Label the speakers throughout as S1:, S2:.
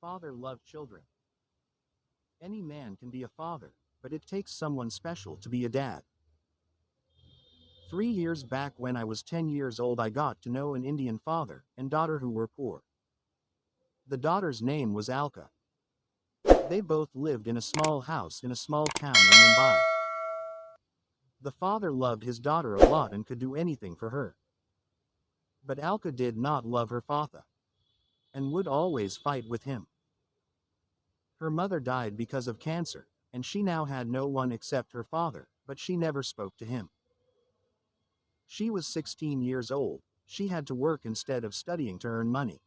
S1: father loved children. Any man can be a father, but it takes someone special to be a dad. 3 years back when I was 10 years old I got to know an Indian father and daughter who were poor. The daughter's name was Alka. They both lived in a small house in a small town in Mumbai. The father loved his daughter a lot and could do anything for her. But Alka did not love her father, and would always fight with him. Her mother died because of cancer, and she now had no one except her father, but she never spoke to him. She was 16 years old, she had to work instead of studying to earn money.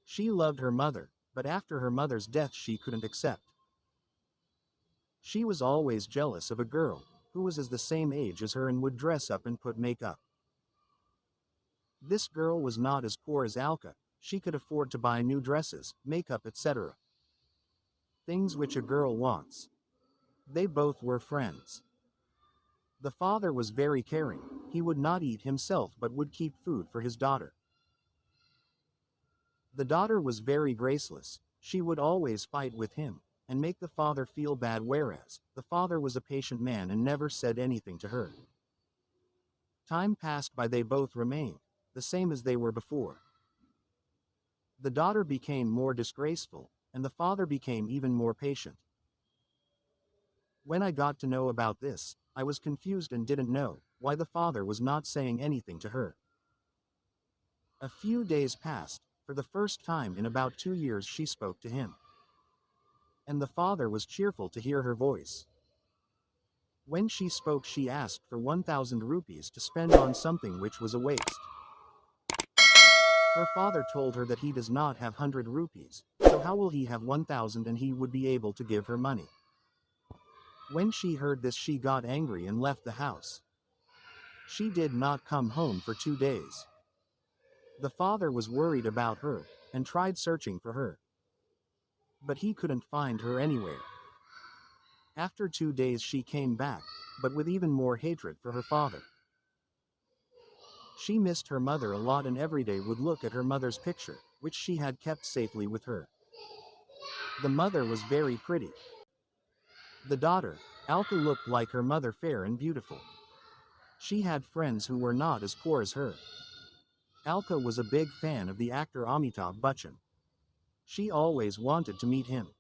S1: She loved her mother, but after her mother's death she couldn't accept. She was always jealous of a girl, who was as the same age as her and would dress up and put makeup. This girl was not as poor as Alka, she could afford to buy new dresses, makeup etc. Things which a girl wants. They both were friends. The father was very caring, he would not eat himself but would keep food for his daughter. The daughter was very graceless, she would always fight with him, and make the father feel bad whereas, the father was a patient man and never said anything to her. Time passed by they both remained, the same as they were before. The daughter became more disgraceful, and the father became even more patient. When I got to know about this, I was confused and didn't know why the father was not saying anything to her. A few days passed, for the first time in about 2 years she spoke to him. And the father was cheerful to hear her voice. When she spoke she asked for 1,000 rupees to spend on something which was a waste. Her father told her that he does not have 100 rupees, so how will he have 1,000 and he would be able to give her money? When she heard this she got angry and left the house. She did not come home for 2 days. The father was worried about her, and tried searching for her. But he couldn't find her anywhere. After 2 days she came back, but with even more hatred for her father. She missed her mother a lot and every day would look at her mother's picture, which she had kept safely with her. The mother was very pretty. The daughter, Alka, looked like her mother, fair and beautiful. She had friends who were not as poor as her. Alka was a big fan of the actor Amitabh Bachchan. She always wanted to meet him.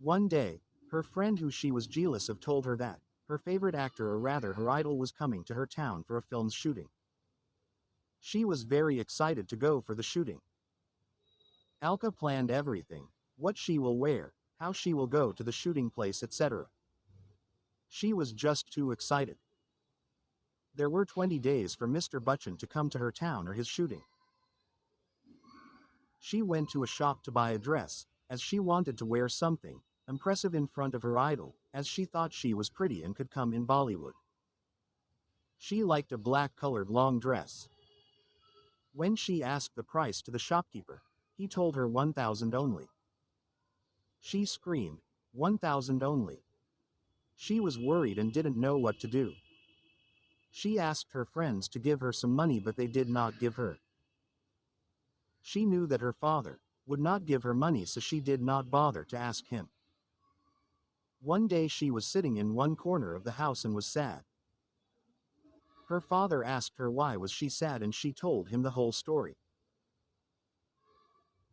S1: One day, her friend who she was jealous of told her that her favorite actor, or rather her idol, was coming to her town for a film's shooting. She was very excited to go for the shooting. Alka planned everything, what she will wear, how she will go to the shooting place, etc. She was just too excited. There were 20 days for Mr. Bachchan to come to her town or his shooting. She went to a shop to buy a dress, as she wanted to wear something impressive in front of her idol, as she thought she was pretty and could come in Bollywood. She liked a black-colored long dress. When she asked the price to the shopkeeper, he told her 1,000 only. She screamed, 1,000 only. She was worried and didn't know what to do. She asked her friends to give her some money but they did not give her. She knew that her father would not give her money, so she did not bother to ask him. One day she was sitting in one corner of the house and was sad. Her father asked her why was she sad and she told him the whole story.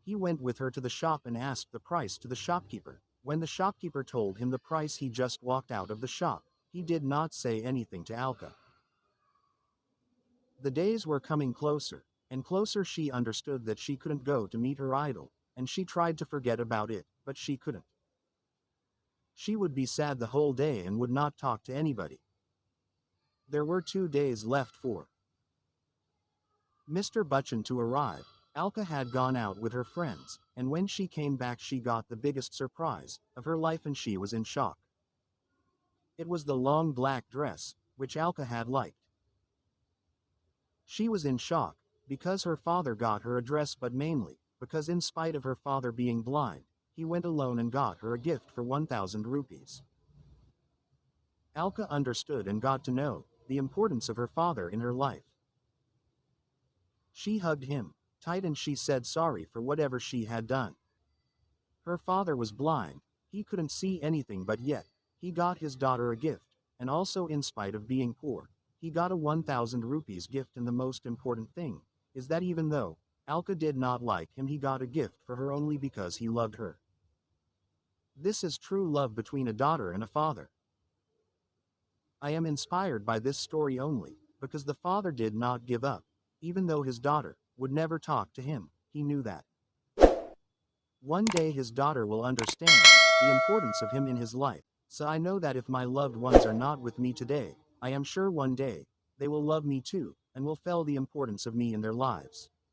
S1: He went with her to the shop and asked the price to the shopkeeper. When the shopkeeper told him the price he just walked out of the shop. He did not say anything to Alka. The days were coming closer and closer. She understood that she couldn't go to meet her idol, and she tried to forget about it, but she couldn't. She would be sad the whole day and would not talk to anybody. There were 2 days left for Mr. Bachchan to arrive. Alka had gone out with her friends, and when she came back she got the biggest surprise of her life and she was in shock. It was the long black dress, which Alka had liked. She was in shock, because her father got her a dress, but mainly because in spite of her father being blind, he went alone and got her a gift for 1,000 rupees. Alka understood and got to know the importance of her father in her life. She hugged him, tight and she said sorry for whatever she had done. Her father was blind, he couldn't see anything, but yet, he got his daughter a gift, and also in spite of being poor, he got a 1000 rupees gift, and the most important thing is that even though Alka did not like him, he got a gift for her only because he loved her. This is true love between a daughter and a father. I am inspired by this story only because the father did not give up, even though his daughter would never talk to him. He knew that one day his daughter will understand the importance of him in his life. So I know that if my loved ones are not with me today, I am sure one day they will love me too and will feel the importance of me in their lives.